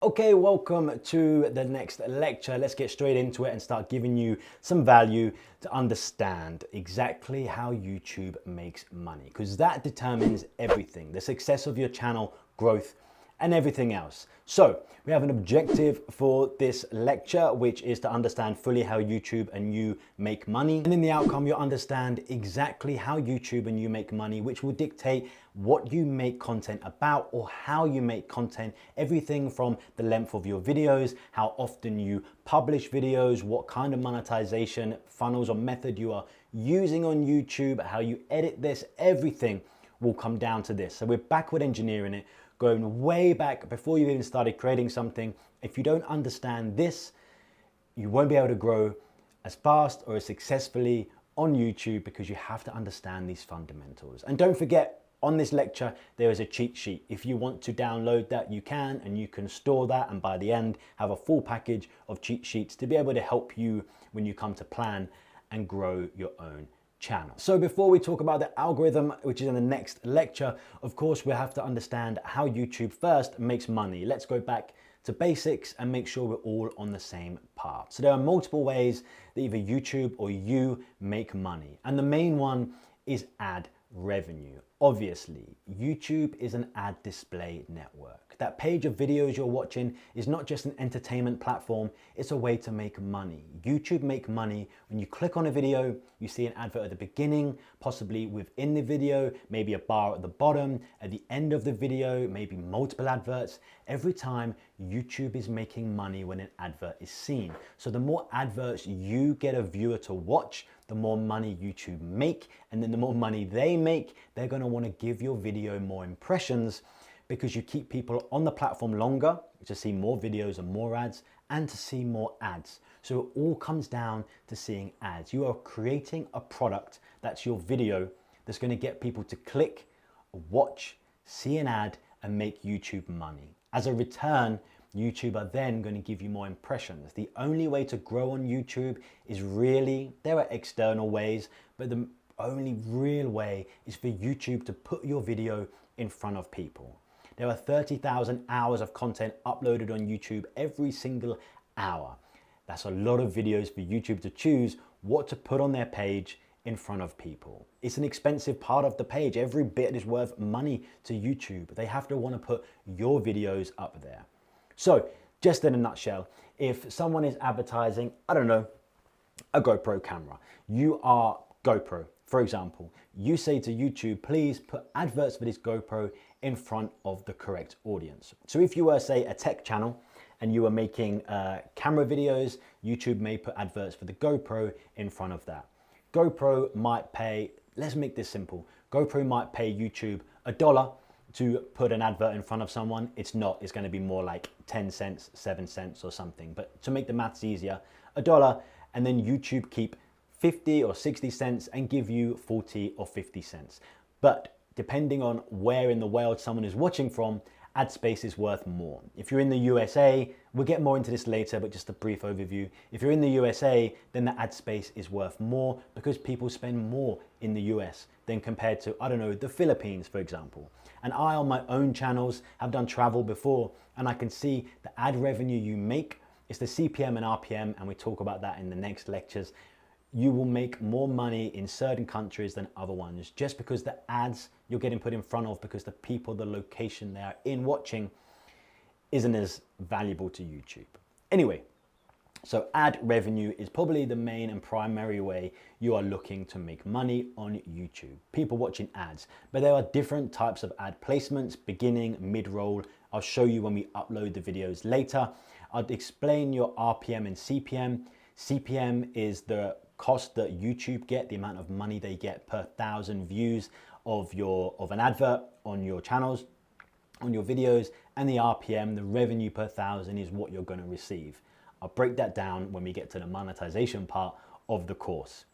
Okay, welcome to the next lecture. Let's get straight into it and start giving you some value to understand exactly how YouTube makes money, because that determines everything, the success of your channel, growth, and everything else. So we have an objective for this lecture, which is to understand fully how YouTube and you make money. And in the outcome, you'll understand exactly how YouTube and you make money, which will dictate what you make content about or how you make content, everything from the length of your videos, how often you publish videos, what kind of monetization funnels or method you are using on YouTube, how you edit this, everything will come down to this. So we're backward engineering it, going way back before you even started creating something. If you don't understand this, you won't be able to grow as fast or as successfully on YouTube, because you have to understand these fundamentals. And don't forget, on this lecture, there is a cheat sheet. If you want to download that, you can, and you can store that, and by the end, have a full package of cheat sheets to be able to help you when you come to plan and grow your own channel. So before we talk about the algorithm, which is in the next lecture, of course, we have to understand how YouTube first makes money. Let's go back to basics and make sure we're all on the same path. So there are multiple ways that either YouTube or you make money. And the main one is ad revenue. Obviously, YouTube is an ad display network. That page of videos you're watching is not just an entertainment platform, it's a way to make money. YouTube make money when you click on a video, you see an advert at the beginning, possibly within the video, maybe a bar at the bottom, at the end of the video, maybe multiple adverts. Every time, YouTube is making money when an advert is seen. So the more adverts you get a viewer to watch, the more money YouTube make, and then the more money they make, they're going to want to give your video more impressions, because you keep people on the platform longer to see more videos and more ads, and to see more ads. So it all comes down to seeing ads. You are creating a product, that's your video, that's going to get people to click, watch, see an ad, and make YouTube money. As a return, YouTube are then going to give you more impressions. The only way to grow on YouTube is really, there are external ways, but the only real way is for YouTube to put your video in front of people. There are 30,000 hours of content uploaded on YouTube every single hour. That's a lot of videos for YouTube to choose what to put on their page in front of people. It's an expensive part of the page. Every bit is worth money to YouTube. They have to want to put your videos up there. So just in a nutshell, if someone is advertising, I don't know, a GoPro camera, you are GoPro, for example, you say to YouTube, please put adverts for this GoPro in front of the correct audience. So if you were, say, a tech channel and you were making camera videos, YouTube may put adverts for the GoPro in front of that. GoPro might pay, let's make this simple, GoPro might pay YouTube $1 to put an advert in front of someone. It's not, it's going to be more like 10 cents, 7 cents or something. But to make the maths easier, $1, and then YouTube keep 50 or 60 cents and give you 40 or 50 cents. But depending on where in the world someone is watching from, ad space is worth more. If you're in the USA, we'll get more into this later, but just a brief overview. If you're in the USA, then the ad space is worth more because people spend more in the US than compared to, I don't know, the Philippines, for example. And I, on my own channels, have done travel before, and I can see the ad revenue you make is the CPM and RPM, and we talk about that in the next lectures. You will make more money in certain countries than other ones, just because the ads you're getting put in front of, because the people, the location they are in watching isn't as valuable to YouTube. Anyway, so ad revenue is probably the main and primary way you are looking to make money on YouTube. People watching ads, but there are different types of ad placements, beginning, mid-roll. I'll show you when we upload the videos later. I'll explain your RPM and CPM. CPM is the cost that YouTube get, the amount of money they get per 1,000 views of an advert on your channels, on your videos, and the RPM, the revenue per 1,000, is what you're going to receive. I'll break that down when we get to the monetization part of the course.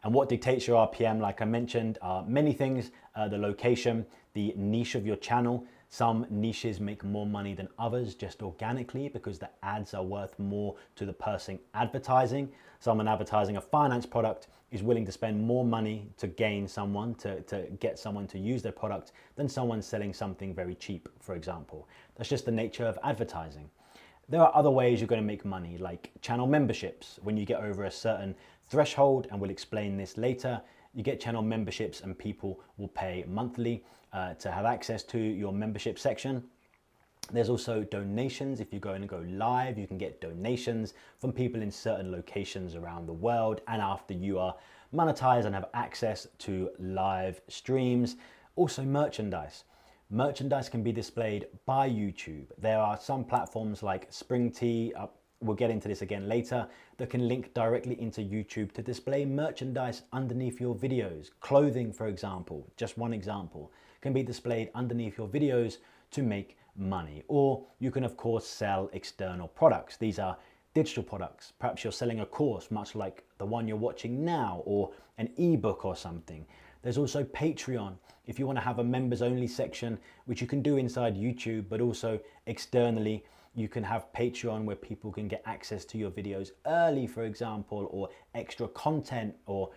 And what dictates your RPM, like I mentioned, are many things: the location, the niche of your channel. Some niches make more money than others just organically because the ads are worth more to the person advertising. Someone advertising a finance product is willing to spend more money to gain someone, to get someone to use their product, than someone selling something very cheap, for example. That's just the nature of advertising. There are other ways you're going to make money, like channel memberships. When you get over a certain threshold, and we'll explain this later, you get channel memberships and people will pay monthly to have access to your membership section. There's also donations. If you're going to go live, you can get donations from people in certain locations around the world. And after you are monetized and have access to live streams, also merchandise. Merchandise can be displayed by YouTube. There are some platforms like Spring Tea, we'll get into this again later, that can link directly into YouTube to display merchandise underneath your videos. Clothing, for example, just one example, can be displayed underneath your videos to make money. Or you can of course sell external products. These are digital products. Perhaps you're selling a course much like the one you're watching now, or an ebook or something. There's also Patreon. If you want to have a members only section, which you can do inside YouTube, but also externally, you can have Patreon where people can get access to your videos early, for example, or extra content, or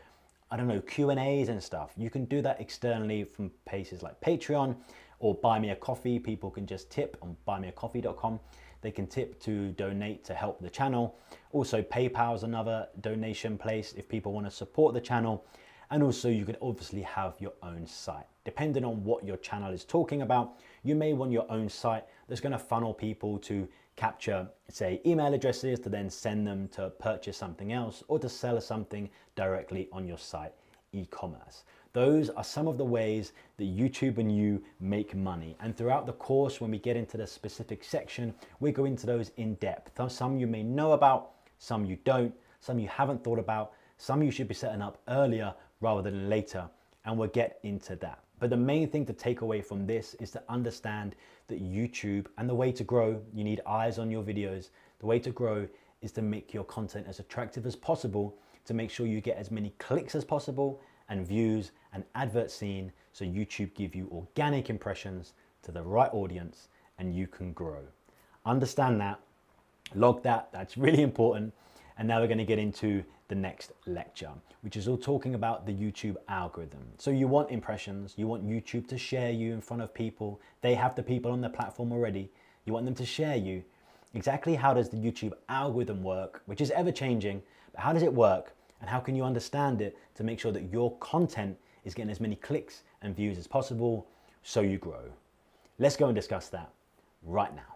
I don't know, Q&As and stuff. You can do that externally from places like Patreon or Buy Me a Coffee. People can just tip on buymeacoffee.com. They can tip to donate to help the channel. Also, PayPal is another donation place if people want to support the channel. And also you can obviously have your own site. Depending on what your channel is talking about, you may want your own site that's going to funnel people to capture, say, email addresses to then send them to purchase something else or to sell something directly on your site, e-commerce. Those are some of the ways that YouTube and you make money. And throughout the course, when we get into the specific section, we go into those in depth. Some you may know about, some you don't, some you haven't thought about, some you should be setting up earlier rather than later, and we'll get into that. But the main thing to take away from this is to understand that YouTube, and the way to grow, you need eyes on your videos. The way to grow is to make your content as attractive as possible, to make sure you get as many clicks as possible and views and adverts seen, so YouTube give you organic impressions to the right audience and you can grow. Understand that, log that, that's really important. And now we're going to get into the next lecture, which is all talking about the YouTube algorithm. So you want impressions, you want YouTube to share you in front of people. They have the people on their platform already. You want them to share you. Exactly how does the YouTube algorithm work, which is ever changing, but how does it work and how can you understand it to make sure that your content is getting as many clicks and views as possible so you grow? Let's go and discuss that right now.